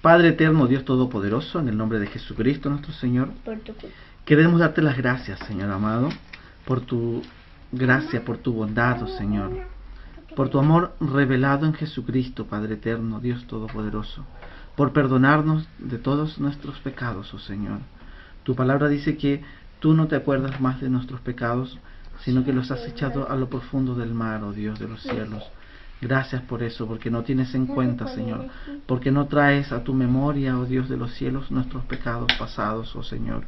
Padre eterno, Dios todopoderoso, en el nombre de Jesucristo nuestro Señor, Por tu culpa. queremos darte las gracias, Señor amado, por tu gracia, por tu bondad, oh Señor, por tu amor revelado en Jesucristo, Padre eterno, Dios todopoderoso, por perdonarnos de todos nuestros pecados, oh Señor. Tu palabra dice que tú no te acuerdas más de nuestros pecados, sino que los has echado a lo profundo del mar, oh Dios de los cielos. Gracias por eso, porque no tienes en cuenta, Señor, porque no traes a tu memoria, oh Dios de los cielos, nuestros pecados pasados, oh Señor.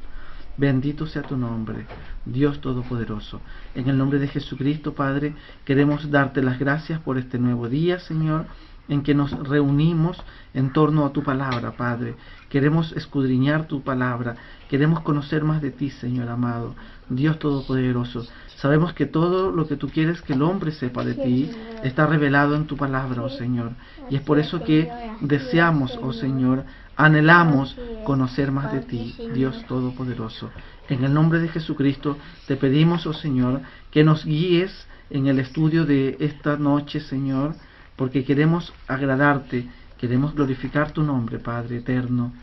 Bendito sea tu nombre, Dios Todopoderoso. En el nombre de Jesucristo, Padre, queremos darte las gracias por este nuevo día, Señor, en que nos reunimos en torno a tu palabra, Padre. Queremos escudriñar tu palabra, queremos conocer más de ti, Señor amado, Dios Todopoderoso. Sabemos que todo lo que tú quieres que el hombre sepa de ti está revelado en tu palabra, oh Señor. Y es por eso que deseamos, oh Señor, anhelamos conocer más de ti, Dios Todopoderoso. En el nombre de Jesucristo te pedimos, oh Señor, que nos guíes en el estudio de esta noche, Señor, porque queremos agradarte, queremos glorificar tu nombre, Padre eterno,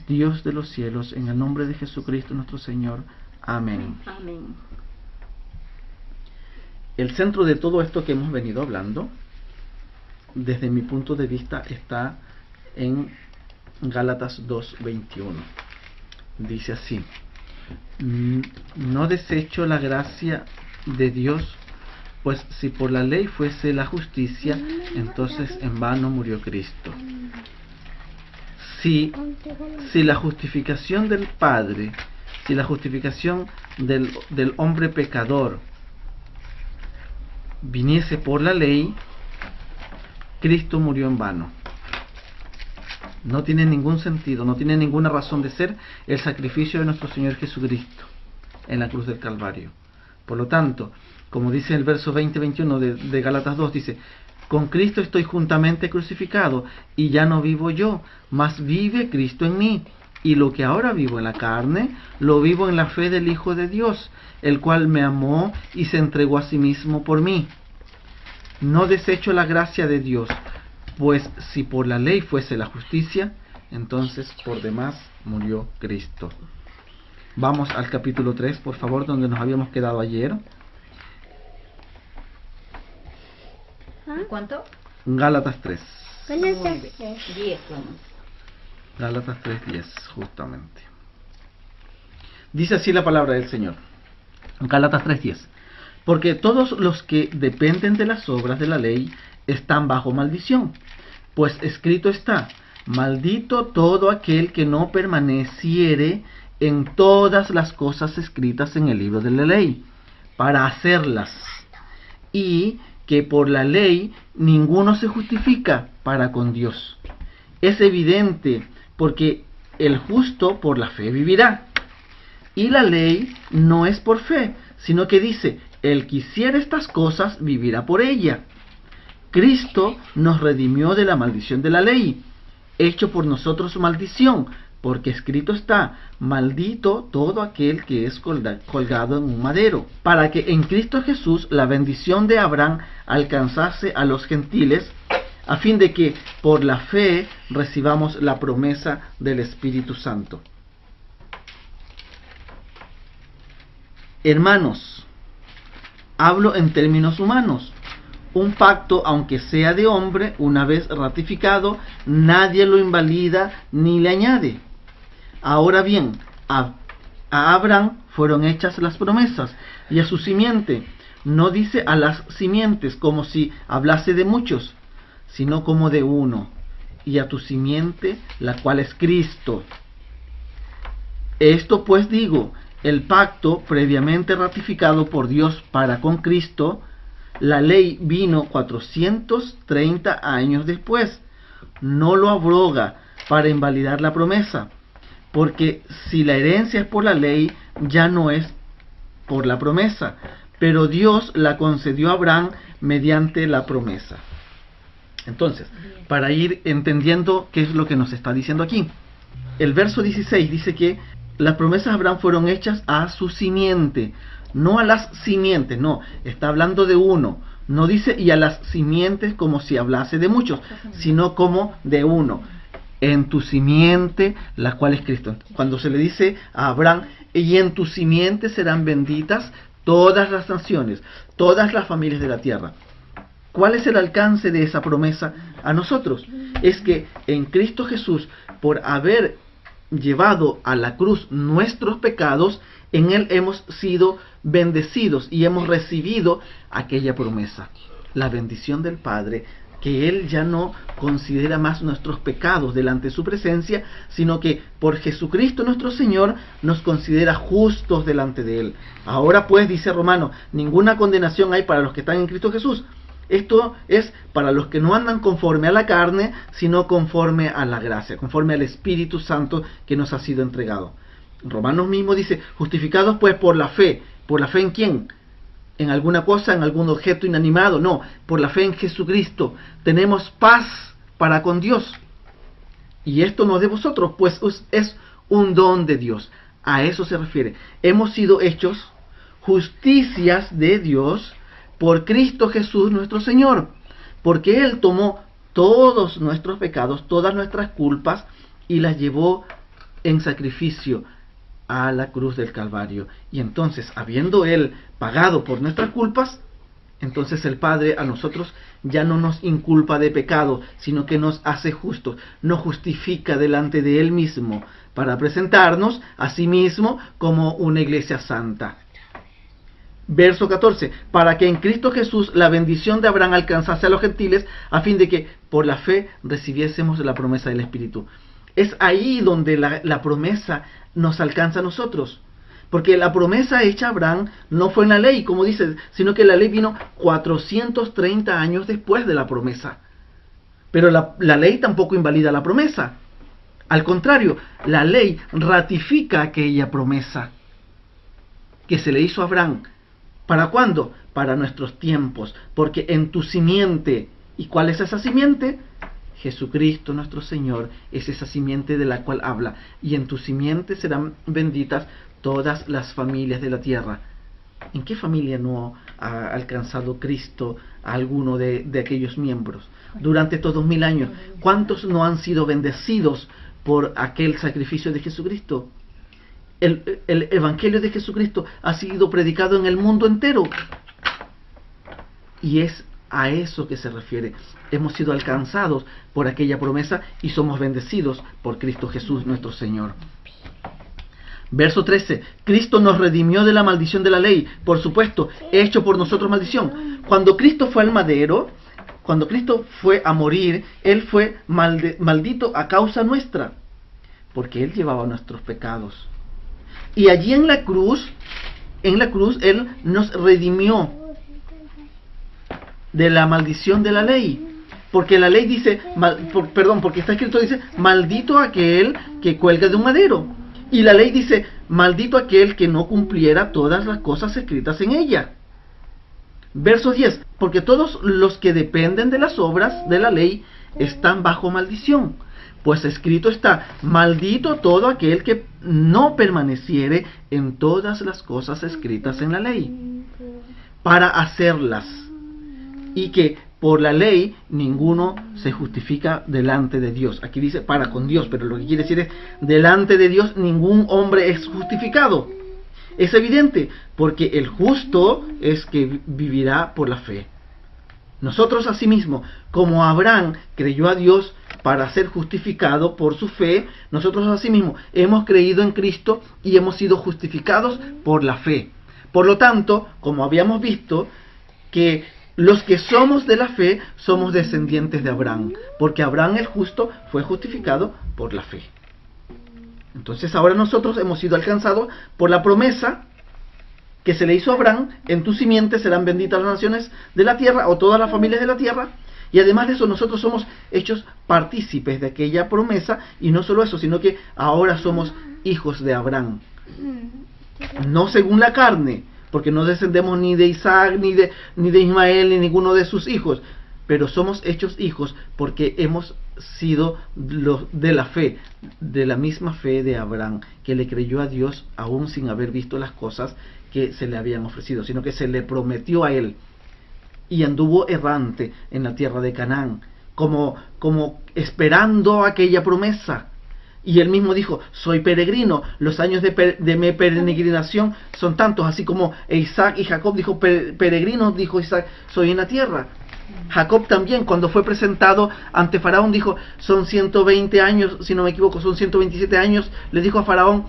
Dios de los cielos, en el nombre de Jesucristo nuestro Señor. Amén. Amén. El centro de todo esto que hemos venido hablando, desde mi punto de vista, está en Gálatas 2:21. Dice así: no desecho la gracia de Dios, pues si por la ley fuese la justicia, entonces en vano murió Cristo. Si la justificación del Padre, si la justificación del hombre pecador viniese por la ley, Cristo murió en vano. No tiene ningún sentido, no tiene ninguna razón de ser el sacrificio de nuestro Señor Jesucristo en la cruz del Calvario. Por lo tanto, como dice el verso 20-21 de Gálatas 2, dice: con Cristo estoy juntamente crucificado, y ya no vivo yo, mas vive Cristo en mí. Y lo que ahora vivo en la carne, lo vivo en la fe del Hijo de Dios, el cual me amó y se entregó a sí mismo por mí. No desecho la gracia de Dios, pues si por la ley fuese la justicia, entonces por demás murió Cristo. Vamos al capítulo 3, por favor, donde nos habíamos quedado ayer. ¿Cuánto? Gálatas 3. Gálatas 10. Gálatas 3:10, justamente. Dice así la palabra del Señor. Gálatas 3:10. Porque todos los que dependen de las obras de la ley están bajo maldición. Pues escrito está: maldito todo aquel que no permaneciere en todas las cosas escritas en el libro de la ley, para hacerlas. Y que por la ley ninguno se justifica para con Dios. Es evidente, porque el justo por la fe vivirá. Y la ley no es por fe, sino que dice: el que hiciera estas cosas vivirá por ella. Cristo nos redimió de la maldición de la ley, hecho por nosotros maldición, porque escrito está: maldito todo aquel que es colgado en un madero, para que en Cristo Jesús la bendición de Abraham alcanzase a los gentiles, a fin de que por la fe recibamos la promesa del Espíritu Santo. Hermanos, hablo en términos humanos. Un pacto, aunque sea de hombre, una vez ratificado, nadie lo invalida ni le añade. Ahora bien, a Abraham fueron hechas las promesas, y a su simiente. No dice a las simientes como si hablase de muchos, sino como de uno, y a tu simiente, la cual es Cristo. Esto pues digo: el pacto previamente ratificado por Dios para con Cristo, la ley vino 430 años después, no lo abroga para invalidar la promesa, porque si la herencia es por la ley, ya no es por la promesa, pero Dios la concedió a Abraham mediante la promesa. Entonces, para ir entendiendo qué es lo que nos está diciendo aquí, el verso 16 dice que las promesas de Abraham fueron hechas a su simiente, no a las simientes, no, está hablando de uno. No dice y a las simientes como si hablase de muchos, sino como de uno. en tu simiente, la cual es Cristo. Cuando se le dice a Abraham, y en tu simiente serán benditas todas las naciones, todas las familias de la tierra. ¿Cuál es el alcance de esa promesa a nosotros? Es que en Cristo Jesús, por haber llevado a la cruz nuestros pecados, en Él hemos sido bendecidos y hemos recibido aquella promesa, la bendición del Padre, que Él ya no considera más nuestros pecados delante de su presencia, sino que por Jesucristo nuestro Señor nos considera justos delante de Él. Ahora pues, dice Romano, ninguna condenación hay para los que están en Cristo Jesús. Esto es para los que no andan conforme a la carne, sino conforme a la gracia, conforme al Espíritu Santo que nos ha sido entregado. Romanos mismo dice, justificados pues por la fe. ¿Por la fe en quién? ¿En alguna cosa, en algún objeto inanimado? No, por la fe en Jesucristo. Tenemos paz para con Dios. Y esto no es de vosotros, pues es un don de Dios. A eso se refiere. Hemos sido hechos justicias de Dios por Cristo Jesús nuestro Señor, porque Él tomó todos nuestros pecados, todas nuestras culpas, y las llevó en sacrificio a la cruz del Calvario. Y entonces, habiendo Él pagado por nuestras culpas, entonces el Padre a nosotros ya no nos inculpa de pecado, sino que nos hace justos, nos justifica delante de Él mismo, para presentarnos a sí mismo como una iglesia santa. Verso 14, para que en Cristo Jesús la bendición de Abraham alcanzase a los gentiles, a fin de que por la fe recibiésemos la promesa del Espíritu. Es ahí donde la promesa nos alcanza a nosotros. Porque la promesa hecha a Abraham no fue en la ley, como dice, sino que la ley vino 430 años después de la promesa. Pero la ley tampoco invalida la promesa. Al contrario, la ley ratifica aquella promesa que se le hizo a Abraham. ¿Para cuándo? Para nuestros tiempos. Porque en tu simiente, ¿y cuál es esa simiente? Jesucristo nuestro Señor es esa simiente de la cual habla. Y en tu simiente serán benditas todas las familias de la tierra. ¿En qué familia no ha alcanzado Cristo a alguno de aquellos miembros? Durante estos 2000 años, ¿cuántos no han sido bendecidos por aquel sacrificio de Jesucristo? El Evangelio de Jesucristo ha sido predicado en el mundo entero. Y es a eso que se refiere. Hemos sido alcanzados por aquella promesa y somos bendecidos por Cristo Jesús nuestro Señor. Verso 13. Cristo nos redimió de la maldición de la ley, por supuesto, hecho por nosotros maldición. Cuando Cristo fue al madero, cuando Cristo fue a morir, Él fue maldito a causa nuestra, porque Él llevaba nuestros pecados. Y allí en la cruz Él nos redimió de la maldición de la ley. Porque la ley dice, porque está escrito, dice, maldito aquel que cuelga de un madero. Y la ley dice, maldito aquel que no cumpliera todas las cosas escritas en ella. Verso 10, porque todos los que dependen de las obras de la ley están bajo maldición. Pues escrito está, maldito todo aquel que no permaneciere en todas las cosas escritas en la ley, para hacerlas. Y que por la ley ninguno se justifica delante de Dios. Aquí dice para con Dios, pero lo que quiere decir es delante de Dios ningún hombre es justificado. Es evidente, porque el justo es que vivirá por la fe. Nosotros asimismo, como Abraham creyó a Dios para ser justificado por su fe, nosotros asimismo hemos creído en Cristo y hemos sido justificados por la fe. Por lo tanto, como habíamos visto, que los que somos de la fe somos descendientes de Abraham, porque Abraham el justo fue justificado por la fe. Entonces ahora nosotros hemos sido alcanzados por la promesa que se le hizo a Abraham: en tu simiente serán benditas las naciones de la tierra, o todas las familias de la tierra. Y además de eso, nosotros somos hechos partícipes de aquella promesa, y no solo eso, sino que ahora somos hijos de Abraham, no según la carne, porque no descendemos ni de Isaac, ni de Ismael, ni ninguno de sus hijos, pero somos hechos hijos porque hemos sido de la fe, de la misma fe de Abraham, que le creyó a Dios aún sin haber visto las cosas que se le habían ofrecido, sino que se le prometió a él, y anduvo errante en la tierra de Canaán, como esperando aquella promesa. Y él mismo dijo, soy peregrino, los años de mi peregrinación son tantos, así como Isaac y Jacob dijo, peregrinos, dijo Isaac, soy en la tierra. Jacob también, cuando fue presentado ante Faraón, dijo, son 120 años, si no me equivoco, son 127 años, le dijo a Faraón,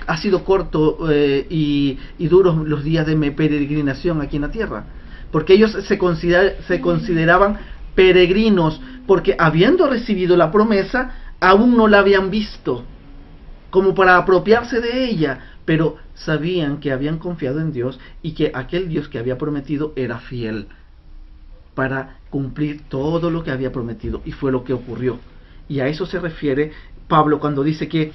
ha sido corto y duros los días de mi peregrinación aquí en la tierra. Porque ellos se consideraban peregrinos, porque habiendo recibido la promesa, aún no la habían visto, como para apropiarse de ella, pero sabían que habían confiado en Dios y que aquel Dios que había prometido era fiel para cumplir todo lo que había prometido, y fue lo que ocurrió. Y a eso se refiere Pablo cuando dice que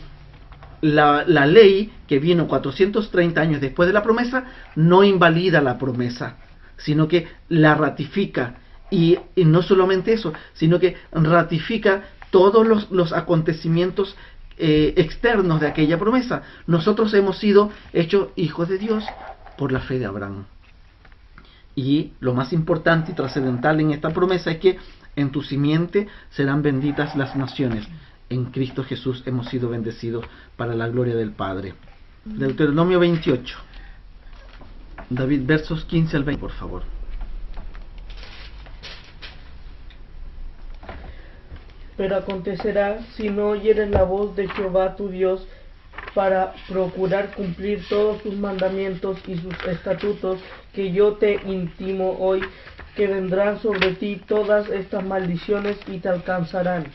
la ley que vino 430 años después de la promesa no invalida la promesa, sino que la ratifica. Y no solamente eso, sino que ratifica todos los acontecimientos externos de aquella promesa. Nosotros hemos sido hechos hijos de Dios por la fe de Abraham. Y lo más importante y trascendental en esta promesa es que en tu simiente serán benditas las naciones. En Cristo Jesús hemos sido bendecidos para la gloria del Padre. Deuteronomio 28. David, versos 15 al 20, por favor. Pero acontecerá, si no oyeres la voz de Jehová tu Dios, para procurar cumplir todos sus mandamientos y sus estatutos que yo te intimo hoy, que vendrán sobre ti todas estas maldiciones y te alcanzarán.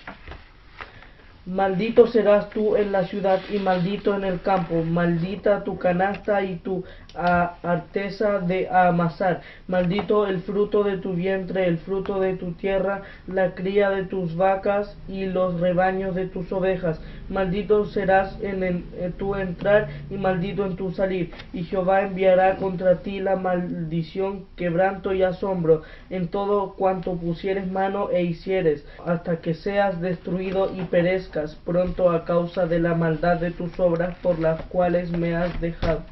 Maldito serás tú en la ciudad y maldito en el campo, maldita tu canasta y tu arteza de amasar, maldito el fruto de tu vientre, el fruto de tu tierra, la cría de tus vacas y los rebaños de tus ovejas. Maldito serás en tu entrar y maldito en tu salir, y Jehová enviará contra ti la maldición, quebranto y asombro en todo cuanto pusieres mano e hicieres, hasta que seas destruido y perezcas pronto a causa de la maldad de tus obras por las cuales me has dejado.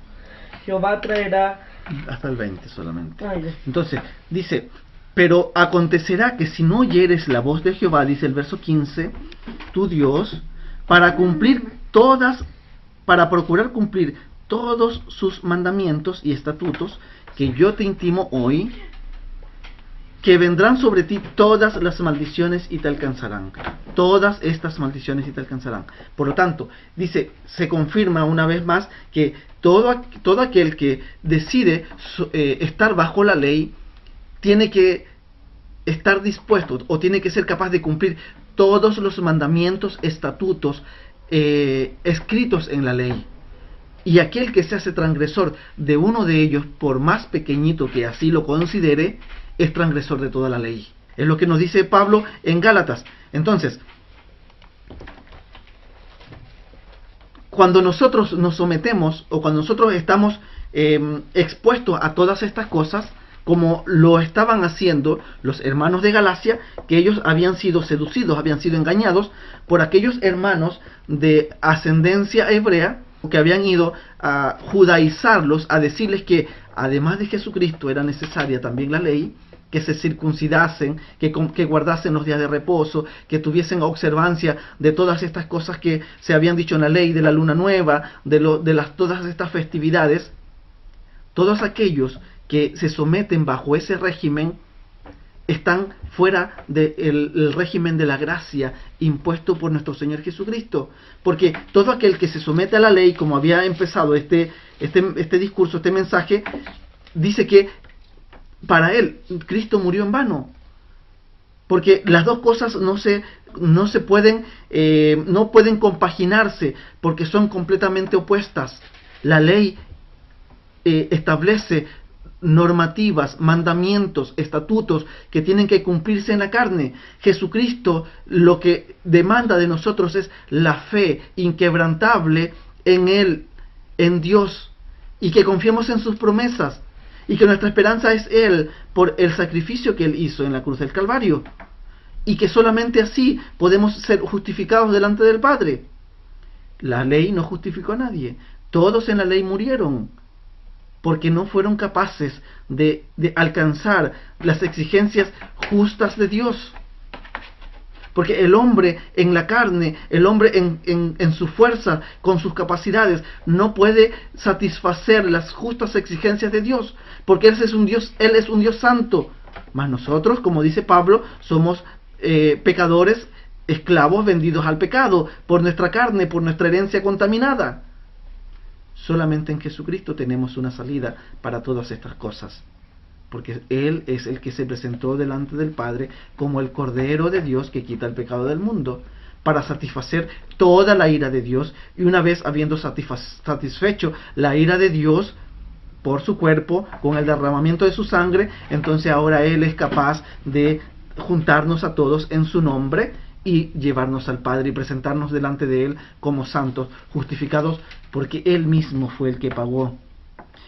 Jehová traerá... Hasta el 20 solamente. Ay. Entonces, dice, pero acontecerá que si no oyeres la voz de Jehová, dice el verso 15, tu Dios, para procurar cumplir todos sus mandamientos y estatutos que yo te intimo hoy, que vendrán sobre ti todas las maldiciones y te alcanzarán. Todas estas maldiciones y te alcanzarán. Por lo tanto, dice, se confirma una vez más que todo aquel que decide estar bajo la ley tiene que estar dispuesto o tiene que ser capaz de cumplir todos los mandamientos, estatutos escritos en la ley. Y aquel que se hace transgresor de uno de ellos, por más pequeñito que así lo considere, es transgresor de toda la ley. Es lo que nos dice Pablo en Gálatas. Entonces, cuando nosotros nos sometemos o cuando nosotros estamos expuestos a todas estas cosas, como lo estaban haciendo los hermanos de Galacia, que ellos habían sido seducidos, habían sido engañados por aquellos hermanos de ascendencia hebrea, que habían ido a judaizarlos, a decirles que además de Jesucristo era necesaria también la ley, que se circuncidasen, que guardasen los días de reposo, que tuviesen observancia de todas estas cosas que se habían dicho en la ley, de la luna nueva, todas estas festividades. Todos aquellos que se someten bajo ese régimen están fuera del régimen de la gracia impuesto por nuestro Señor Jesucristo, porque todo aquel que se somete a la ley, como había empezado este discurso, este mensaje, dice que para él Cristo murió en vano, porque las dos cosas no pueden compaginarse, porque son completamente opuestas. La ley establece normativas, mandamientos, estatutos que tienen que cumplirse en la carne. Jesucristo lo que demanda de nosotros es la fe inquebrantable en Él, en Dios, y que confiemos en sus promesas, y que nuestra esperanza es Él por el sacrificio que Él hizo en la cruz del Calvario, y que solamente así podemos ser justificados delante del Padre. La ley no justificó a nadie. Todos en la ley murieron porque no fueron capaces de alcanzar las exigencias justas de Dios. Porque el hombre en la carne, el hombre en su fuerza, con sus capacidades, no puede satisfacer las justas exigencias de Dios, porque Él es un Dios santo. Mas nosotros, como dice Pablo, somos pecadores, esclavos vendidos al pecado, por nuestra carne, por nuestra herencia contaminada. Solamente en Jesucristo tenemos una salida para todas estas cosas, porque Él es el que se presentó delante del Padre como el Cordero de Dios que quita el pecado del mundo, para satisfacer toda la ira de Dios, y una vez habiendo satisfecho la ira de Dios por su cuerpo, con el derramamiento de su sangre, entonces ahora Él es capaz de juntarnos a todos en su nombre y llevarnos al Padre y presentarnos delante de Él como santos, justificados, porque Él mismo fue el que pagó.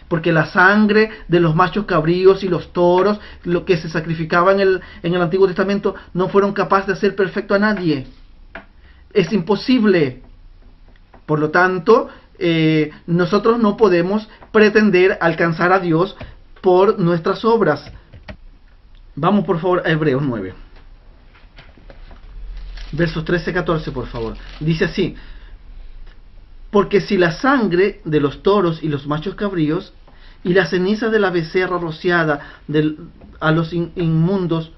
Porque la sangre de los machos cabríos y los toros, lo que se sacrificaba en el Antiguo Testamento, no fueron capaces de hacer perfecto a nadie. Es imposible. Por lo tanto, nosotros no podemos pretender alcanzar a Dios por nuestras obras. Vamos por favor a Hebreos 9. Versos 13-14, por favor. Dice así: porque si la sangre de los toros y los machos cabríos y la ceniza de la becerra rociada a los inmundos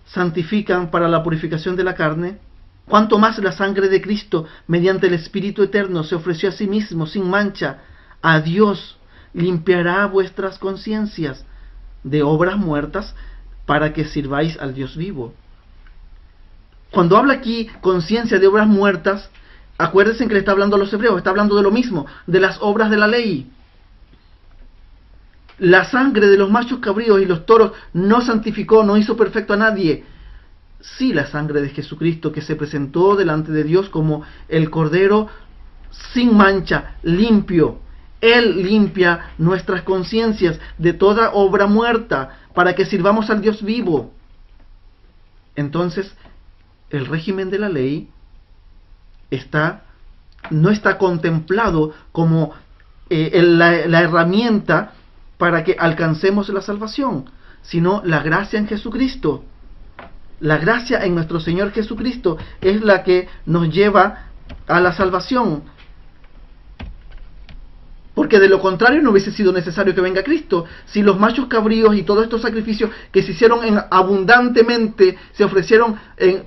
santifican para la purificación de la carne, cuánto más la sangre de Cristo, mediante el Espíritu Eterno, se ofreció a sí mismo sin mancha a Dios, limpiará vuestras conciencias de obras muertas para que sirváis al Dios vivo. Cuando habla aquí conciencia de obras muertas, acuérdense que le está hablando a los hebreos, está hablando de lo mismo, de las obras de la ley. La sangre de los machos cabríos y los toros no santificó, no hizo perfecto a nadie. Sí, la sangre de Jesucristo, que se presentó delante de Dios como el Cordero sin mancha, limpio. Él limpia nuestras conciencias de toda obra muerta para que sirvamos al Dios vivo. Entonces, el régimen de la ley no está contemplado como la herramienta para que alcancemos la salvación, sino la gracia en Jesucristo. La gracia en nuestro Señor Jesucristo es la que nos lleva a la salvación. Porque de lo contrario no hubiese sido necesario que venga Cristo. Si los machos cabríos y todos estos sacrificios que se hicieron abundantemente, se ofrecieron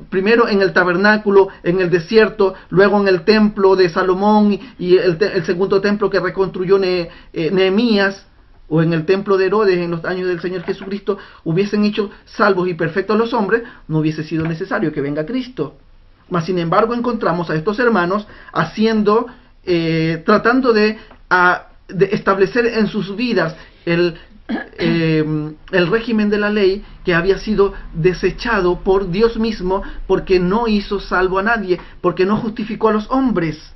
primero en el tabernáculo, en el desierto, luego en el templo de Salomón y el segundo templo que reconstruyó Nehemías, o en el templo de Herodes en los años del Señor Jesucristo, hubiesen hecho salvos y perfectos a los hombres, no hubiese sido necesario que venga Cristo. Mas sin embargo encontramos a estos hermanos tratando de establecer en sus vidas el régimen de la ley que había sido desechado por Dios mismo, porque no hizo salvo a nadie, porque no justificó a los hombres.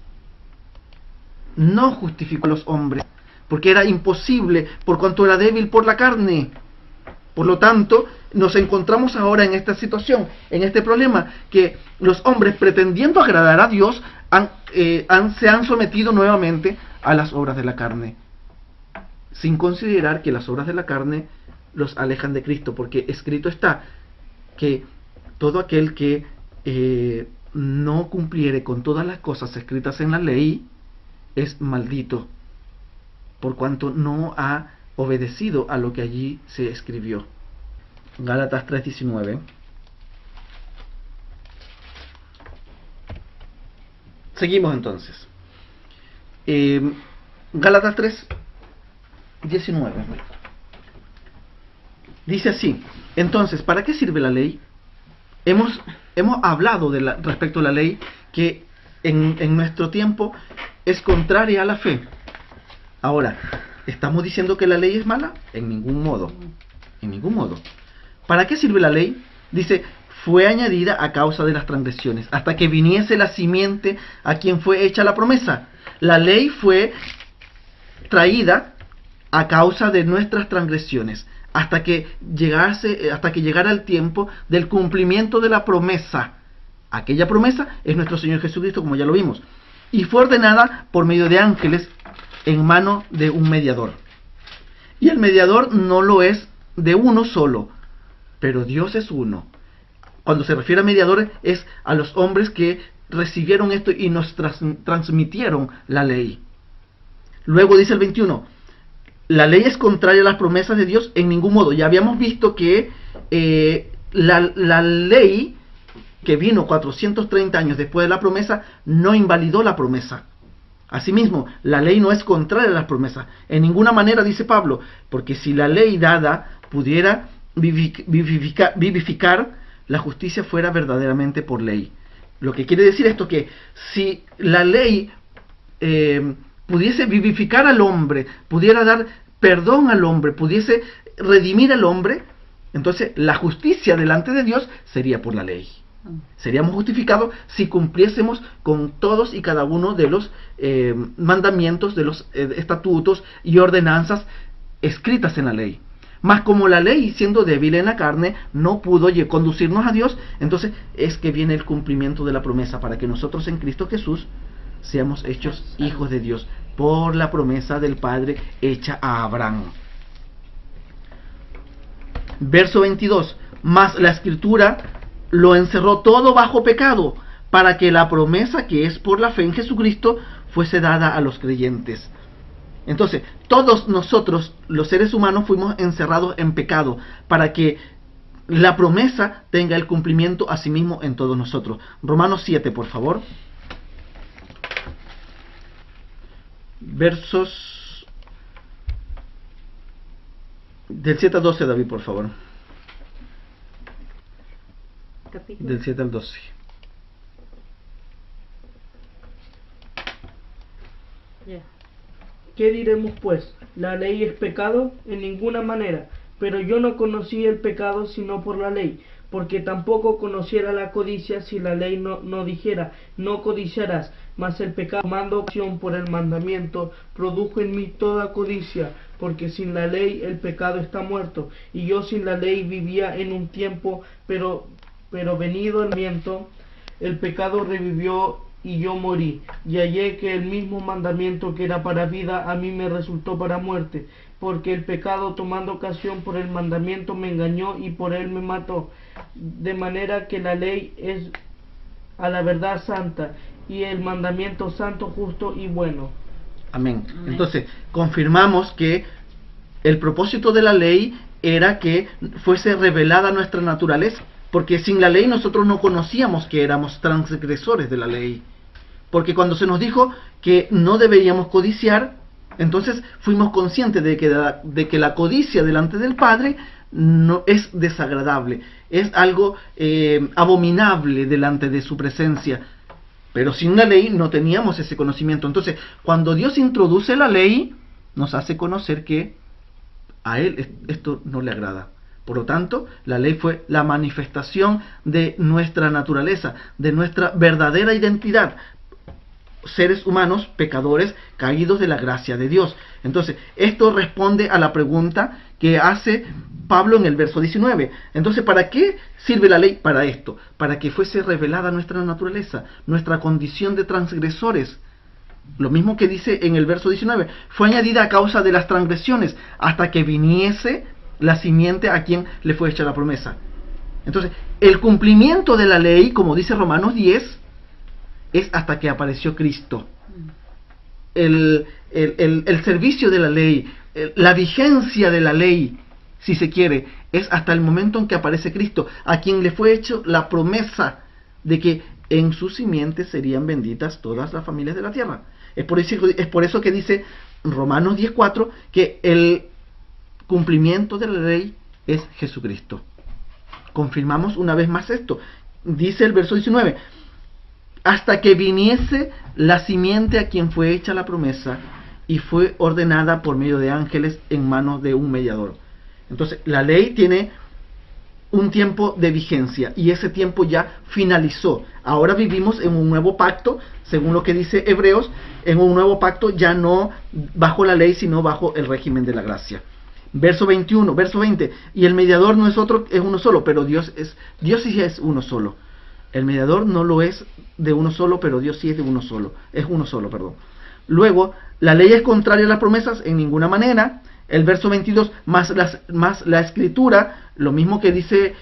No justificó a los hombres, porque era imposible, por cuanto era débil por la carne. Por lo tanto, nos encontramos ahora en esta situación, en este problema, que los hombres, pretendiendo agradar a Dios, se han sometido nuevamente a las obras de la carne, sin considerar que las obras de la carne los alejan de Cristo, porque escrito está que todo aquel que no cumpliere con todas las cosas escritas en la ley es maldito, por cuanto no ha obedecido a lo que allí se escribió. Gálatas 3:19. Seguimos entonces. Gálatas 3:19. Dice así: entonces, ¿para qué sirve la ley? Hemos hablado respecto a la ley, que en nuestro tiempo es contraria a la fe. Ahora, ¿estamos diciendo que la ley es mala? En ningún modo. En ningún modo. ¿Para qué sirve la ley? Dice: fue añadida a causa de las transgresiones, hasta que viniese la simiente a quien fue hecha la promesa. La ley fue traída a causa de nuestras transgresiones, hasta que llegara el tiempo del cumplimiento de la promesa. Aquella promesa es nuestro Señor Jesucristo, como ya lo vimos, y fue ordenada por medio de ángeles en mano de un mediador. Y el mediador no lo es de uno solo, pero Dios es uno. cuando se refiere a mediadores, es a los hombres que recibieron esto y nos transmitieron la ley. Luego dice el 21, la ley es contraria a las promesas de Dios en ningún modo. Ya habíamos visto que la ley que vino 430 años después de la promesa no invalidó la promesa. Asimismo, la ley no es contraria a las promesas. En ninguna manera, dice Pablo, porque si la ley dada pudiera vivificar, la justicia fuera verdaderamente por ley. Lo que quiere decir esto, que si la ley pudiese vivificar al hombre, pudiera dar perdón al hombre, pudiese redimir al hombre, entonces la justicia delante de Dios sería por la ley. Seríamos justificados si cumpliésemos con todos y cada uno de los mandamientos, de los estatutos y ordenanzas escritas en la ley. Mas como la ley, siendo débil en la carne, no pudo conducirnos a Dios, entonces es que viene el cumplimiento de la promesa para que nosotros en Cristo Jesús seamos hechos hijos de Dios por la promesa del Padre hecha a Abraham. Verso 22. Mas la Escritura lo encerró todo bajo pecado, para que la promesa que es por la fe en Jesucristo fuese dada a los creyentes. Entonces, todos nosotros, los seres humanos, fuimos encerrados en pecado, para que la promesa tenga el cumplimiento a sí mismo en todos nosotros. Romanos 7, por favor. Versos del 7 al 12, David, por favor. Capítulo. Del 7 al 12. ¿Qué diremos pues? ¿La ley es pecado? En ninguna manera. Pero yo no conocí el pecado sino por la ley, porque tampoco conociera la codicia si la ley no dijera, no codiciarás. Mas el pecado, tomando acción por el mandamiento, produjo en mí toda codicia, porque sin la ley el pecado está muerto. Y yo sin la ley vivía en un tiempo, pero venido el mandamiento, el pecado revivió y yo morí, y hallé que el mismo mandamiento que era para vida a mí me resultó para muerte, porque el pecado, tomando ocasión por el mandamiento, me engañó y por él me mató, de manera que la ley es a la verdad santa, y el mandamiento santo, justo y bueno. Amén. Entonces, confirmamos que el propósito de la ley era que fuese revelada nuestra naturaleza, porque sin la ley nosotros no conocíamos que éramos transgresores de la ley. Porque cuando se nos dijo que no deberíamos codiciar, entonces fuimos conscientes de que la codicia delante del Padre no es desagradable, es algo abominable delante de su presencia. Pero sin la ley no teníamos ese conocimiento. Entonces, cuando Dios introduce la ley, nos hace conocer que a Él esto no le agrada. Por lo tanto, la ley fue la manifestación de nuestra naturaleza, de nuestra verdadera identidad. Seres humanos, pecadores, caídos de la gracia de Dios. Entonces, esto responde a la pregunta que hace Pablo en el verso 19. Entonces, ¿para qué sirve la ley? Para esto, para que fuese revelada nuestra naturaleza, nuestra condición de transgresores. Lo mismo que dice en el verso 19, fue añadida a causa de las transgresiones, hasta que viniese la simiente a quien le fue hecha la promesa. Entonces, el cumplimiento de la ley, como dice Romanos 10, es hasta que apareció Cristo. El servicio de la ley, la vigencia de la ley, si se quiere, es hasta el momento en que aparece Cristo, a quien le fue hecho la promesa de que en su simiente serían benditas todas las familias de la tierra. Es por eso que dice Romanos 10:4 que el cumplimiento de la ley es Jesucristo. Confirmamos una vez más esto. Dice el verso 19, hasta que viniese la simiente a quien fue hecha la promesa y fue ordenada por medio de ángeles en manos de un mediador. Entonces, la ley tiene un tiempo de vigencia y ese tiempo ya finalizó. Ahora vivimos en un nuevo pacto, según lo que dice Hebreos, en un nuevo pacto ya no bajo la ley, sino bajo el régimen de la gracia. Verso 20, y el mediador no es otro, es uno solo, pero Dios sí es uno solo. El mediador no lo es de uno solo, pero Dios sí es de uno solo. Es uno solo, perdón. Luego, la ley es contraria a las promesas en ninguna manera. El verso 22, más la Escritura lo mismo que dice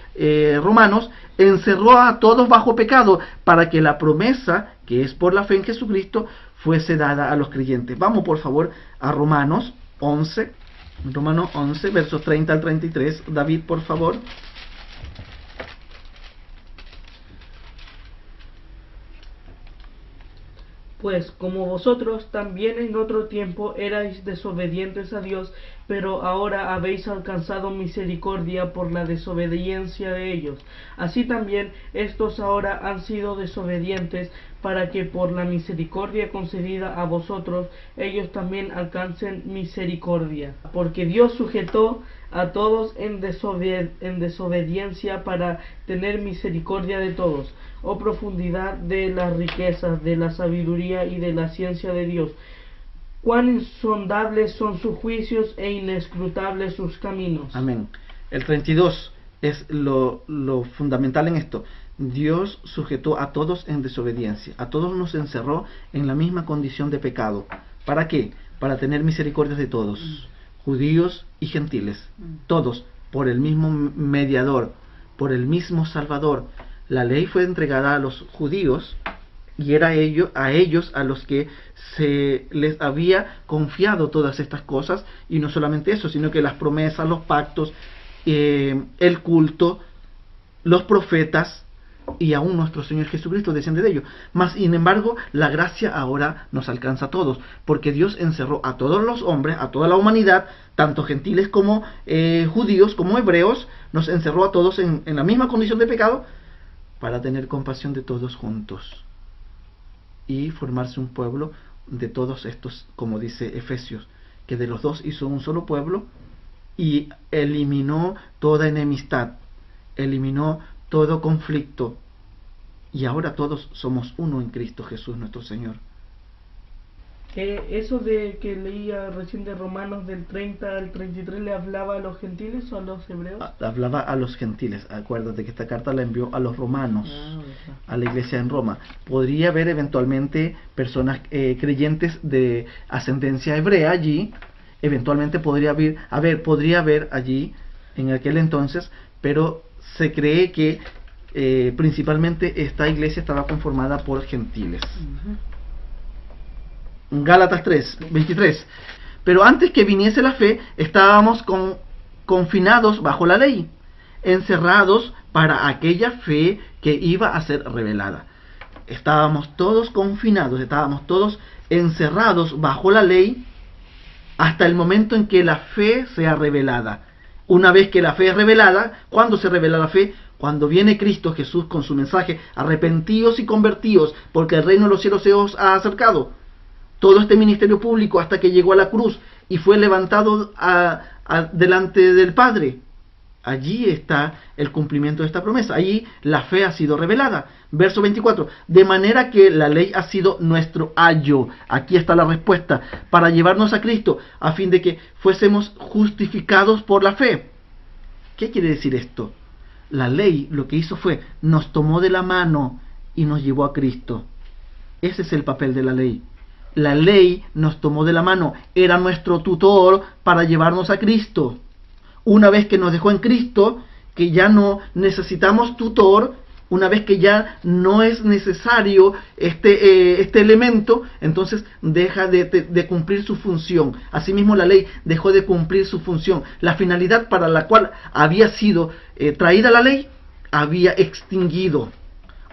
Romanos, encerró a todos bajo pecado para que la promesa, que es por la fe en Jesucristo, fuese dada a los creyentes. Vamos por favor a Romanos 11, versos 30 al 33. David, por favor. Pues como vosotros también en otro tiempo erais desobedientes a Dios, pero ahora habéis alcanzado misericordia por la desobediencia de ellos. Así también estos ahora han sido desobedientes, para que por la misericordia concedida a vosotros, ellos también alcancen misericordia. Porque Dios sujetó a todos en desobediencia para tener misericordia de todos. Oh profundidad de las riquezas, de la sabiduría y de la ciencia de Dios. Cuán insondables son sus juicios e inescrutables sus caminos. Amén. El 32 es lo fundamental en esto. Dios sujetó a todos en desobediencia. A todos nos encerró en la misma condición de pecado. ¿Para qué? Para tener misericordia de todos, judíos y gentiles. Todos, por el mismo mediador, por el mismo Salvador. La ley fue entregada a los judíos y era a ellos a los que se les había confiado todas estas cosas, y no solamente eso, sino que las promesas, los pactos, el culto, los profetas y aún nuestro Señor Jesucristo desciende de ellos. Mas sin embargo, la gracia ahora nos alcanza a todos, porque Dios encerró a todos los hombres, a toda la humanidad, tanto gentiles como judíos, como hebreos, nos encerró a todos en la misma condición de pecado, para tener compasión de todos juntos y formarse un pueblo de todos estos, como dice Efesios, que de los dos hizo un solo pueblo y eliminó toda enemistad, eliminó todo conflicto, y ahora todos somos uno en Cristo Jesús nuestro Señor. Eso de que leía recién de Romanos del 30 al 33, ¿le hablaba a los gentiles o a los hebreos? Hablaba a los gentiles. Acuérdate que esta carta la envió a los romanos, a la iglesia en Roma. Podría haber eventualmente personas creyentes de ascendencia hebrea allí, eventualmente podría haber allí en aquel entonces, pero se cree que principalmente esta iglesia estaba conformada por gentiles. Gálatas 3:23. Pero antes que viniese la fe, estábamos confinados bajo la ley, encerrados para aquella fe que iba a ser revelada. Estábamos todos confinados, estábamos todos encerrados bajo la ley hasta el momento en que la fe sea revelada. Una vez que la fe es revelada, ¿cuándo se revela la fe? Cuando viene Cristo Jesús con su mensaje: arrepentíos y convertíos, porque el reino de los cielos se os ha acercado. Todo este ministerio público hasta que llegó a la cruz y fue levantado delante del Padre. Allí está el cumplimiento de esta promesa. Allí la fe ha sido revelada. Verso 24. De manera que la ley ha sido nuestro ayo. Aquí está la respuesta. Para llevarnos a Cristo, a fin de que fuésemos justificados por la fe. ¿Qué quiere decir esto? La ley lo que hizo fue, nos tomó de la mano y nos llevó a Cristo. Ese es el papel de la ley. La ley nos tomó de la mano, era nuestro tutor para llevarnos a Cristo. Una vez que nos dejó en Cristo, que ya no necesitamos tutor, una vez que ya no es necesario este elemento, entonces deja de cumplir su función. Asimismo, la ley dejó de cumplir su función. La finalidad para la cual había sido traída la ley, había extinguido.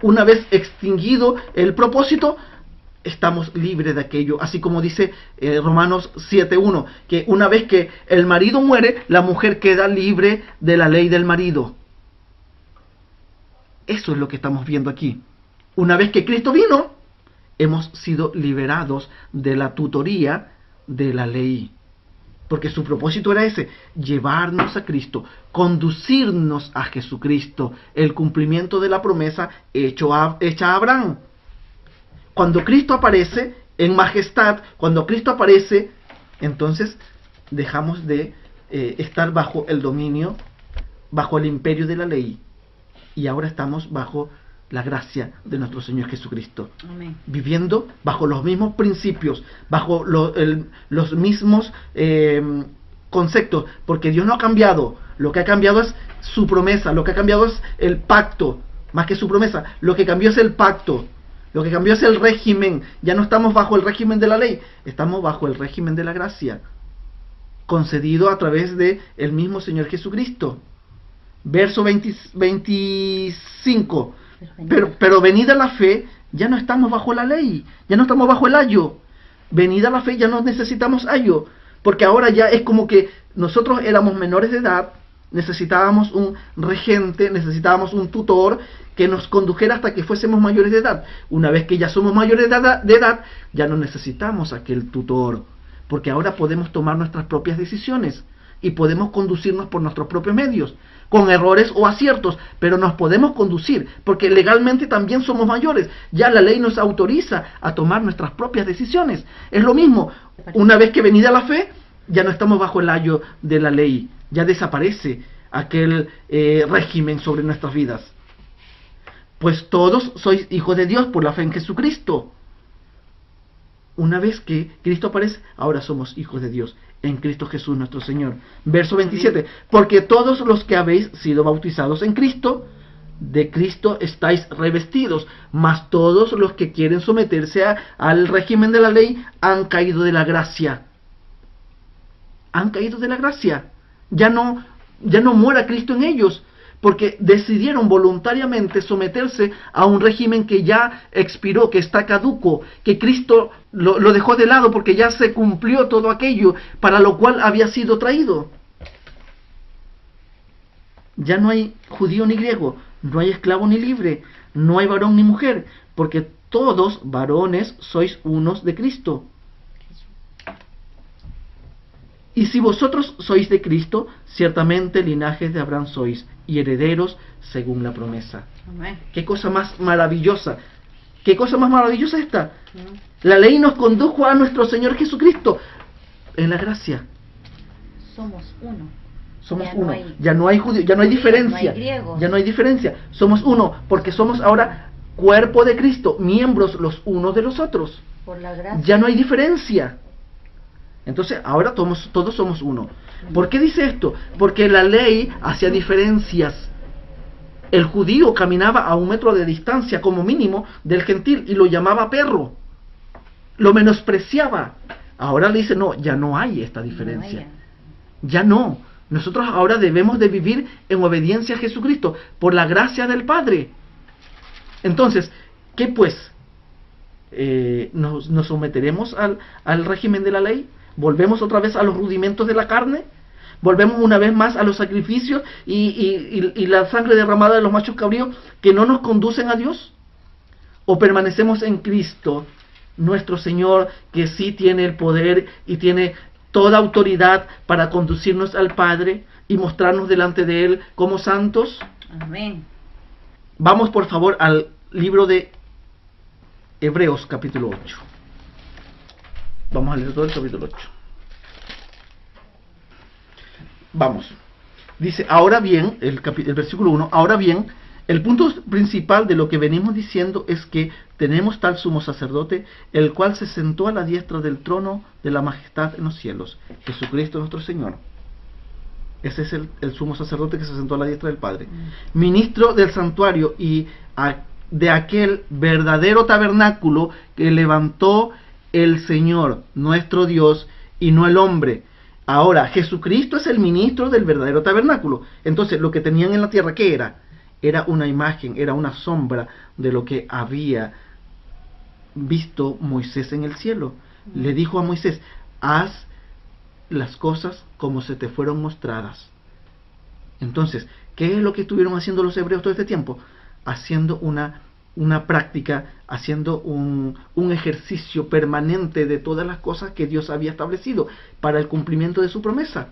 Una vez extinguido el propósito, estamos libres de aquello, así como dice Romanos 7:1, que una vez que el marido muere, la mujer queda libre de la ley del marido. Eso es lo que estamos viendo aquí. Una vez que Cristo vino, hemos sido liberados de la tutoría de la ley, porque su propósito era ese: llevarnos a Cristo, conducirnos a Jesucristo, el cumplimiento de la promesa hecha a Abraham. Cuando Cristo aparece en majestad, cuando Cristo aparece, entonces dejamos de estar bajo el dominio, bajo el imperio de la ley, y ahora estamos bajo la gracia de nuestro Señor Jesucristo. Amén. Viviendo bajo los mismos principios, bajo los mismos conceptos, porque Dios no ha cambiado. Lo que ha cambiado es su promesa, lo que ha cambiado es el pacto, más que su promesa. Lo que cambió es el pacto, lo que cambió es el régimen. Ya no estamos bajo el régimen de la ley, estamos bajo el régimen de la gracia, concedido a través de el mismo Señor Jesucristo. Verso 25. Pero venida la fe, ya no estamos bajo la ley, ya no estamos bajo el ayo. Venida la fe, ya no necesitamos ayo, porque ahora ya es como que nosotros éramos menores de edad, necesitábamos un regente, necesitábamos un tutor que nos condujera hasta que fuésemos mayores de edad. Una vez que ya somos mayores de edad, ya no necesitamos aquel tutor, porque ahora podemos tomar nuestras propias decisiones y podemos conducirnos por nuestros propios medios, con errores o aciertos, pero nos podemos conducir, porque legalmente también somos mayores. Ya la ley nos autoriza a tomar nuestras propias decisiones. Es lo mismo, una vez que venida la fe, ya no estamos bajo el ayo de la ley, ya desaparece aquel régimen sobre nuestras vidas. Pues todos sois hijos de Dios por la fe en Jesucristo. Una vez que Cristo aparece, ahora somos hijos de Dios en Cristo Jesús nuestro Señor. Verso 27. Porque todos los que habéis sido bautizados en Cristo, de Cristo estáis revestidos, mas todos los que quieren someterse al régimen de la ley han caído de la gracia. Han caído de la gracia. Ya no muera Cristo en ellos, porque decidieron voluntariamente someterse a un régimen que ya expiró, que está caduco, que Cristo lo dejó de lado porque ya se cumplió todo aquello para lo cual había sido traído. Ya no hay judío ni griego, no hay esclavo ni libre, no hay varón ni mujer, porque todos varones sois unos de Cristo. Y si vosotros sois de Cristo, ciertamente linajes de Abraham sois, y herederos según la promesa. Amén. Qué cosa más maravillosa. ¿Qué cosa más maravillosa esta? La ley nos condujo a nuestro Señor Jesucristo en la gracia. Somos uno. Somos Ya uno. no hay Ya no hay judío, ya no hay diferencia. no hay griegos. Ya no hay diferencia. Somos uno, porque somos ahora cuerpo de Cristo, miembros los unos de los otros. Por la gracia. Ya no hay diferencia. Entonces, ahora todos somos uno. ¿Por qué dice esto? Porque la ley hacía diferencias. El judío caminaba a 1 metro de distancia, como mínimo, del gentil, y lo llamaba perro. Lo menospreciaba. Ahora le dice, no, ya no hay esta diferencia. Ya no. Nosotros ahora debemos de vivir en obediencia a Jesucristo, por la gracia del Padre. Entonces, ¿qué pues? ¿Nos someteremos al régimen de la ley? ¿Volvemos otra vez a los rudimentos de la carne? ¿Volvemos una vez más a los sacrificios y la sangre derramada de los machos cabríos que no nos conducen a Dios? ¿O permanecemos en Cristo, nuestro Señor, que sí tiene el poder y tiene toda autoridad para conducirnos al Padre y mostrarnos delante de Él como santos? Amén. Vamos por favor al libro de Hebreos capítulo 8. Vamos a leer todo el capítulo 8. Vamos. Dice, ahora bien, el versículo 1, ahora bien, el punto principal de lo que venimos diciendo es que tenemos tal sumo sacerdote, el cual se sentó a la diestra del trono de la majestad en los cielos, Jesucristo nuestro Señor. Ese es el sumo sacerdote que se sentó a la diestra del Padre. Ministro del santuario y de aquel verdadero tabernáculo que levantó el Señor, nuestro Dios, y no el hombre. Ahora, Jesucristo es el ministro del verdadero tabernáculo. Entonces, lo que tenían en la tierra, ¿qué era? Era una imagen, era una sombra de lo que había visto Moisés en el cielo. Le dijo a Moisés, haz las cosas como se te fueron mostradas. Entonces, ¿qué es lo que estuvieron haciendo los hebreos todo este tiempo? Haciendo una práctica, haciendo un ejercicio permanente de todas las cosas que Dios había establecido para el cumplimiento de su promesa.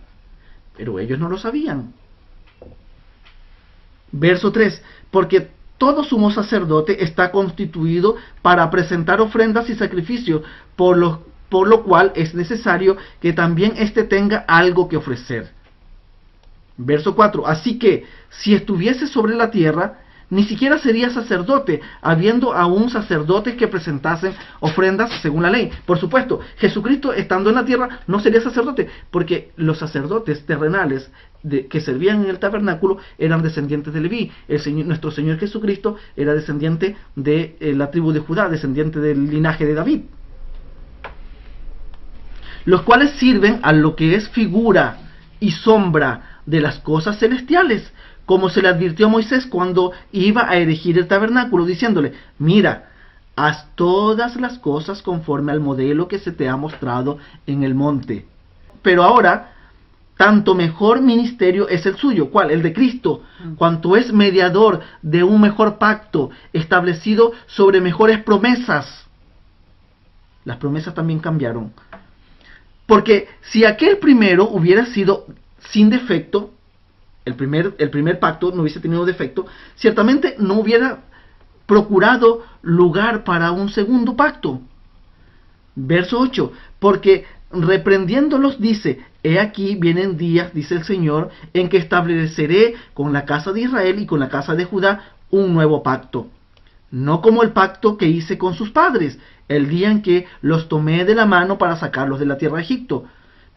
Pero ellos no lo sabían. Verso 3, porque todo sumo sacerdote está constituido para presentar ofrendas y sacrificios, por lo cual es necesario que también éste tenga algo que ofrecer. Verso 4, así que si estuviese sobre la tierra, ni siquiera sería sacerdote, habiendo aún sacerdotes que presentasen ofrendas según la ley. Por supuesto, Jesucristo estando en la tierra no sería sacerdote, porque los sacerdotes terrenales que servían en el tabernáculo eran descendientes de Leví. Nuestro Señor Jesucristo era descendiente de la tribu de Judá, descendiente del linaje de David, los cuales sirven a lo que es figura y sombra de las cosas celestiales, como se le advirtió a Moisés cuando iba a erigir el tabernáculo, diciéndole: mira, haz todas las cosas conforme al modelo que se te ha mostrado en el monte. Pero ahora, tanto mejor ministerio es el suyo. ¿Cuál? El de Cristo, cuanto es mediador de un mejor pacto, establecido sobre mejores promesas. Las promesas también cambiaron. Porque si aquel primero hubiera sido sin defecto, el primer pacto no hubiese tenido defecto, ciertamente no hubiera procurado lugar para un segundo pacto. Verso 8, porque reprendiéndolos dice: he aquí vienen días, dice el Señor, en que estableceré con la casa de Israel y con la casa de Judá un nuevo pacto, no como el pacto que hice con sus padres, el día en que los tomé de la mano para sacarlos de la tierra de Egipto,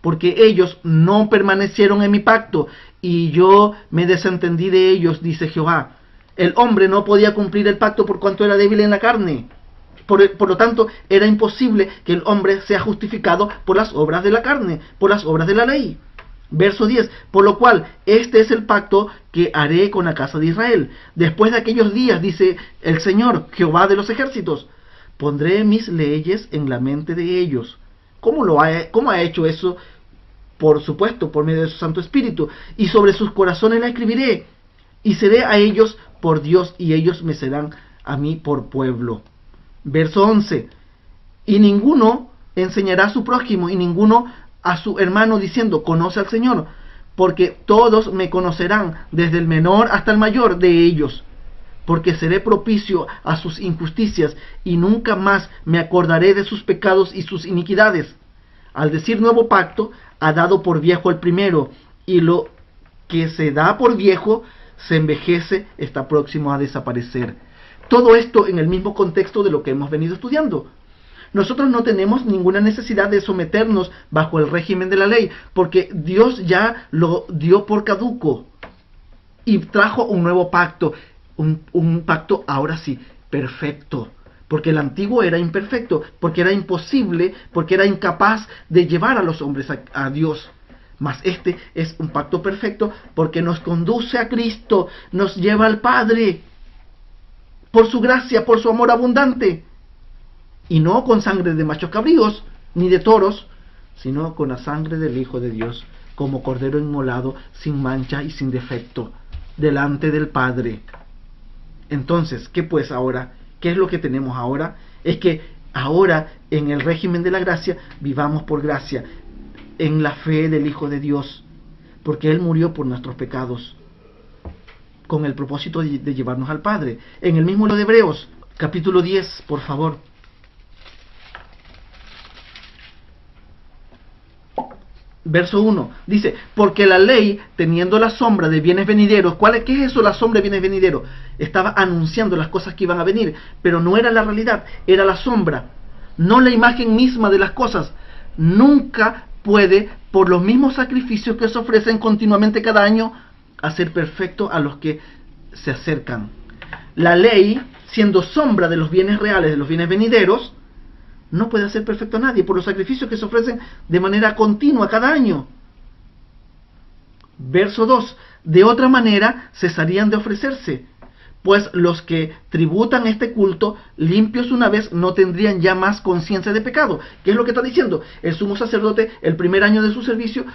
porque ellos no permanecieron en mi pacto, y yo me desentendí de ellos, dice Jehová. El hombre no podía cumplir el pacto por cuanto era débil en la carne. Por lo tanto, era imposible que el hombre sea justificado por las obras de la carne, por las obras de la ley. Verso 10, por lo cual, este es el pacto que haré con la casa de Israel. Después de aquellos días, dice el Señor, Jehová de los ejércitos, pondré mis leyes en la mente de ellos. ¿Cómo ha hecho eso? Por supuesto, por medio de su Santo Espíritu. Y sobre sus corazones la escribiré, y seré a ellos por Dios, y ellos me serán a mí por pueblo. Verso 11, y ninguno enseñará a su prójimo, y ninguno a su hermano, diciendo: conoce al Señor, porque todos me conocerán, desde el menor hasta el mayor de ellos, porque seré propicio a sus injusticias, y nunca más me acordaré de sus pecados y sus iniquidades. Al decir nuevo pacto, ha dado por viejo el primero, y lo que se da por viejo se envejece, está próximo a desaparecer. Todo esto en el mismo contexto de lo que hemos venido estudiando. Nosotros no tenemos ninguna necesidad de someternos bajo el régimen de la ley, porque Dios ya lo dio por caduco y trajo un nuevo pacto, un pacto ahora sí, perfecto, porque el antiguo era imperfecto, porque era imposible, porque era incapaz de llevar a los hombres a Dios. Mas este es un pacto perfecto, porque nos conduce a Cristo, nos lleva al Padre, por su gracia, por su amor abundante. Y no con sangre de machos cabríos, ni de toros, sino con la sangre del Hijo de Dios, como cordero inmolado, sin mancha y sin defecto, delante del Padre. Entonces, ¿qué pues ahora? ¿Qué es lo que tenemos ahora? Es que ahora, en el régimen de la gracia, vivamos por gracia, en la fe del Hijo de Dios, porque Él murió por nuestros pecados, con el propósito de llevarnos al Padre. En el mismo libro de Hebreos, capítulo 10, por favor. Verso 1, dice: porque la ley, teniendo la sombra de bienes venideros. ¿Qué es eso, la sombra de bienes venideros? Estaba anunciando las cosas que iban a venir, pero no era la realidad, era la sombra, no la imagen misma de las cosas. Nunca puede, por los mismos sacrificios que se ofrecen continuamente cada año, hacer perfecto a los que se acercan. La ley, siendo sombra de los bienes reales, de los bienes venideros, no puede hacer perfecto a nadie por los sacrificios que se ofrecen de manera continua cada año. Verso 2. De otra manera cesarían de ofrecerse, pues los que tributan este culto, limpios una vez, no tendrían ya más conciencia de pecado. ¿Qué es lo que está diciendo? El sumo sacerdote, el primer año de su servicio,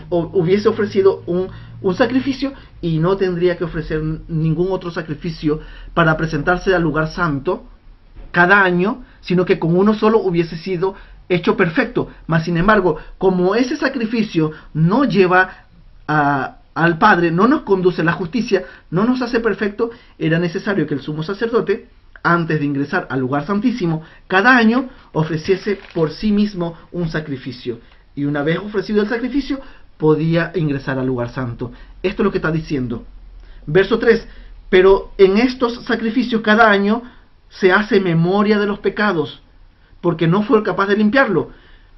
hubiese ofrecido un sacrificio, y no tendría que ofrecer ningún otro sacrificio para presentarse al lugar santo cada año, sino que con uno solo hubiese sido hecho perfecto. Mas sin embargo, como ese sacrificio no lleva al Padre, no nos conduce a la justicia, no nos hace perfecto, era necesario que el sumo sacerdote, antes de ingresar al lugar santísimo, cada año ofreciese por sí mismo un sacrificio, y una vez ofrecido el sacrificio, podía ingresar al lugar santo. Esto es lo que está diciendo. Verso 3. Pero en estos sacrificios cada año se hace memoria de los pecados, porque no fue capaz de limpiarlo.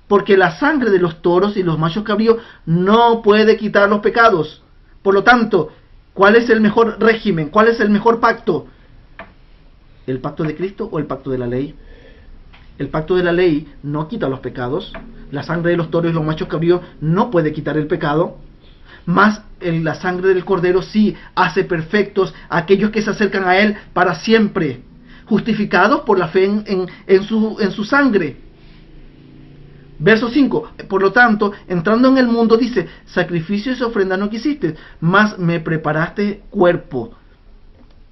Porque la sangre de los toros y los machos cabríos no puede quitar los pecados. Por lo tanto, ¿cuál es el mejor régimen? ¿Cuál es el mejor pacto? ¿El pacto de Cristo o el pacto de la ley? El pacto de la ley no quita los pecados. La sangre de los toros y los machos cabríos no puede quitar el pecado. Más la sangre del cordero sí hace perfectos a aquellos que se acercan a él para siempre, justificados por la fe en su sangre. Verso 5, por lo tanto, entrando en el mundo, dice, sacrificios y ofrendas no quisiste, mas me preparaste cuerpo.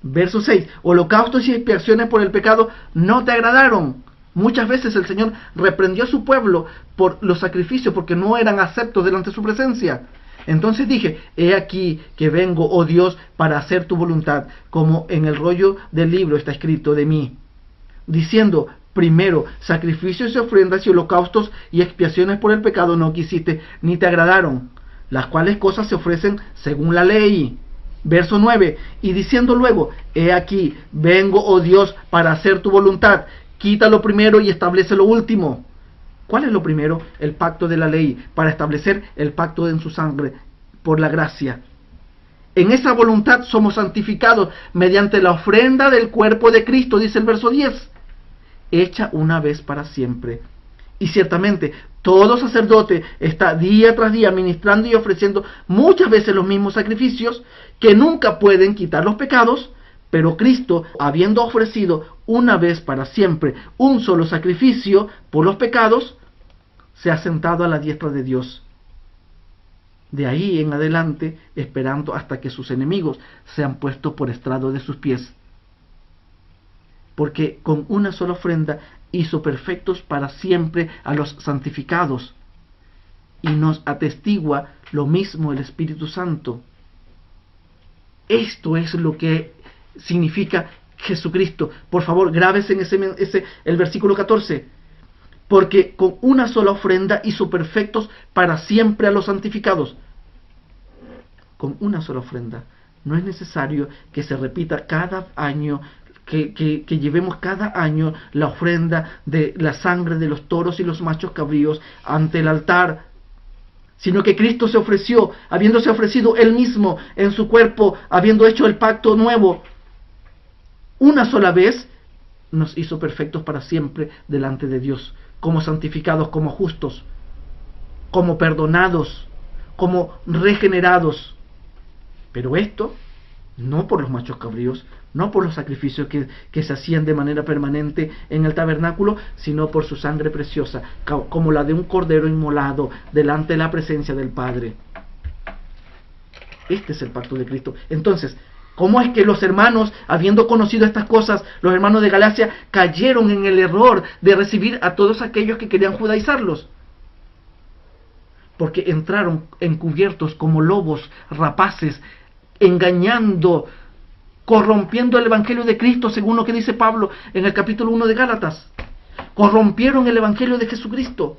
Verso 6, holocaustos y expiaciones por el pecado no te agradaron. Muchas veces el Señor reprendió a su pueblo por los sacrificios, porque no eran aceptos delante de su presencia. Entonces dije, he aquí que vengo, oh Dios, para hacer tu voluntad, como en el rollo del libro está escrito de mí, diciendo, primero, sacrificios y ofrendas y holocaustos y expiaciones por el pecado no quisiste, ni te agradaron, las cuales cosas se ofrecen según la ley. Verso 9, y diciendo luego, he aquí, vengo, oh Dios, para hacer tu voluntad, quita lo primero y establece lo último. ¿Cuál es lo primero? El pacto de la ley, para establecer el pacto en su sangre, por la gracia. En esa voluntad somos santificados mediante la ofrenda del cuerpo de Cristo, dice el verso 10, hecha una vez para siempre. Y ciertamente, todo sacerdote está día tras día ministrando y ofreciendo muchas veces los mismos sacrificios que nunca pueden quitar los pecados, pero Cristo, habiendo ofrecido una vez para siempre un solo sacrificio por los pecados, se ha sentado a la diestra de Dios. De ahí en adelante, esperando hasta que sus enemigos sean puestos por estrado de sus pies. Porque con una sola ofrenda hizo perfectos para siempre a los santificados. Y nos atestigua lo mismo el Espíritu Santo. Esto es lo que significa Jesucristo. Por favor, grábese en el versículo 14. Porque con una sola ofrenda hizo perfectos para siempre a los santificados. Con una sola ofrenda. No es necesario que se repita cada año, que llevemos cada año la ofrenda de la sangre de los toros y los machos cabríos ante el altar, sino que Cristo se ofreció, habiéndose ofrecido Él mismo en su cuerpo, habiendo hecho el pacto nuevo, una sola vez, nos hizo perfectos para siempre delante de Dios, como santificados, como justos, como perdonados, como regenerados. Pero esto, no por los machos cabríos, no por los sacrificios que se hacían de manera permanente en el tabernáculo, sino por su sangre preciosa, como la de un cordero inmolado delante de la presencia del Padre. Este es el pacto de Cristo. Entonces, ¿cómo es que los hermanos, habiendo conocido estas cosas, los hermanos de Galacia, cayeron en el error de recibir a todos aquellos que querían judaizarlos? Porque entraron encubiertos como lobos rapaces, engañando, corrompiendo el Evangelio de Cristo, según lo que dice Pablo en el capítulo 1 de Gálatas. Corrompieron el Evangelio de Jesucristo,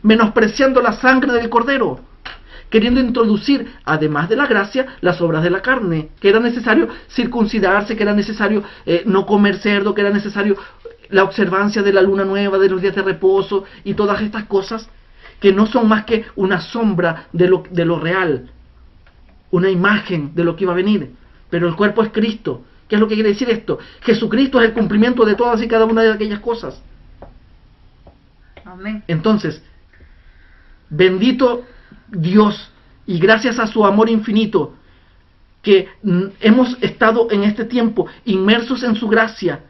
menospreciando la sangre del Cordero, queriendo introducir, además de la gracia, las obras de la carne, que era necesario circuncidarse, que era necesario no comer cerdo, que era necesario la observancia de la luna nueva, de los días de reposo, y todas estas cosas, que no son más que una sombra de lo real, una imagen de lo que iba a venir. Pero el cuerpo es Cristo. ¿Qué es lo que quiere decir esto? Jesucristo es el cumplimiento de todas y cada una de aquellas cosas. Amén. Entonces, bendito Dios, y gracias a su amor infinito, que hemos estado en este tiempo inmersos en su gracia,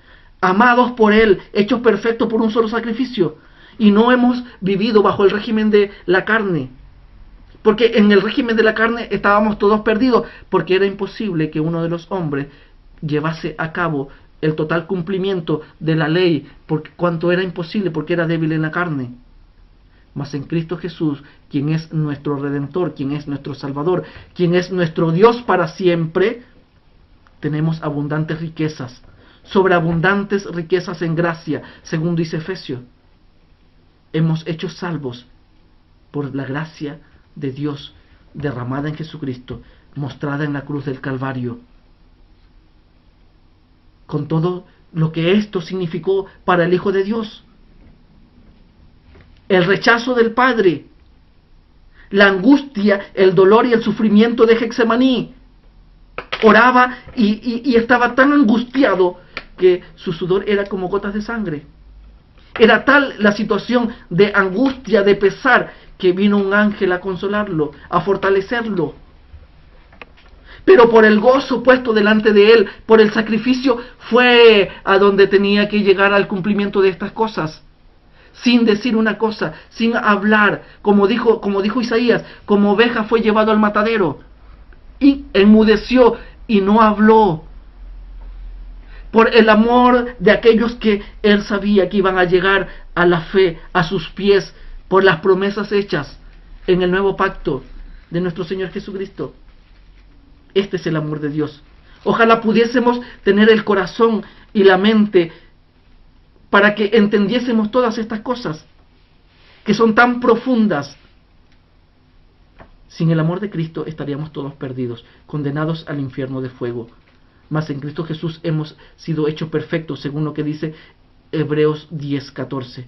amados por Él, hechos perfectos por un solo sacrificio, y no hemos vivido bajo el régimen de la carne. Porque en el régimen de la carne estábamos todos perdidos, porque era imposible que uno de los hombres llevase a cabo el total cumplimiento de la ley, porque cuanto era imposible, porque era débil en la carne. Mas en Cristo Jesús, quien es nuestro Redentor, quien es nuestro Salvador, quien es nuestro Dios para siempre, tenemos abundantes riquezas, sobreabundantes riquezas en gracia, según dice Efesios. Hemos hecho salvos por la gracia de Dios derramada en Jesucristo, mostrada en la cruz del Calvario. con todo lo que esto significó para el Hijo de Dios. El rechazo del Padre, la angustia, el dolor y el sufrimiento de Getsemaní. Oraba y estaba tan angustiado que su sudor era como gotas de sangre. Era tal la situación de angustia, de pesar, que vino un ángel a consolarlo, a fortalecerlo. Pero por el gozo puesto delante de él, por el sacrificio, fue a donde tenía que llegar al cumplimiento de estas cosas. Sin decir una cosa, sin hablar, como dijo Isaías, como oveja fue llevado al matadero. Y enmudeció y no habló. Por el amor de aquellos que él sabía que iban a llegar a la fe, a sus pies, por las promesas hechas en el nuevo pacto de nuestro Señor Jesucristo. Este es el amor de Dios. Ojalá pudiésemos tener el corazón y la mente para que entendiésemos todas estas cosas que son tan profundas. Sin el amor de Cristo estaríamos todos perdidos, condenados al infierno de fuego. Mas en Cristo Jesús hemos sido hechos perfectos, según lo que dice Hebreos 10:14.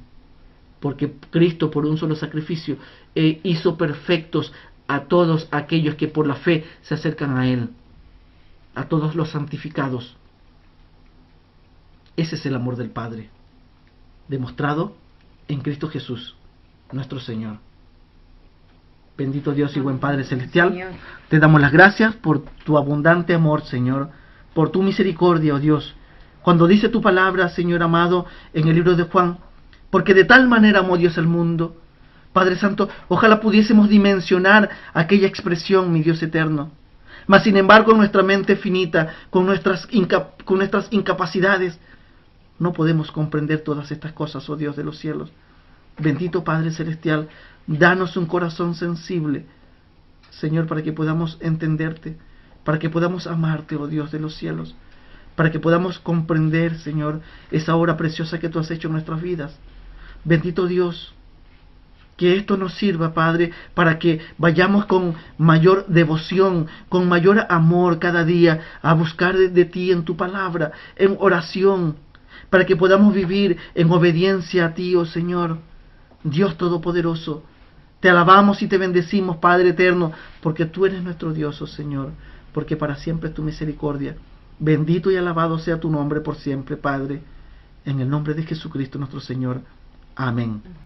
Porque Cristo, por un solo sacrificio, hizo perfectos a todos aquellos que por la fe se acercan a Él, a todos los santificados. Ese es el amor del Padre, demostrado en Cristo Jesús, nuestro Señor. Bendito Dios y buen Padre Celestial, Señor, te damos las gracias por tu abundante amor, Señor, por tu misericordia, oh Dios. Cuando dice tu palabra, Señor amado, en el libro de Juan, porque de tal manera amó Dios el mundo. Padre Santo, ojalá pudiésemos dimensionar aquella expresión, mi Dios eterno. Mas sin embargo, en nuestra mente finita, con nuestras incapacidades, no podemos comprender todas estas cosas, oh Dios de los cielos. Bendito Padre Celestial, danos un corazón sensible, Señor, para que podamos entenderte, para que podamos amarte, oh Dios de los cielos, para que podamos comprender, Señor, esa obra preciosa que tú has hecho en nuestras vidas. Bendito Dios, que esto nos sirva, Padre, para que vayamos con mayor devoción, con mayor amor cada día a buscar de ti en tu palabra, en oración, para que podamos vivir en obediencia a ti, oh Señor, Dios Todopoderoso. Te alabamos y te bendecimos, Padre eterno, porque tú eres nuestro Dios, oh Señor, porque para siempre es tu misericordia. Bendito y alabado sea tu nombre por siempre, Padre, en el nombre de Jesucristo nuestro Señor. Amén.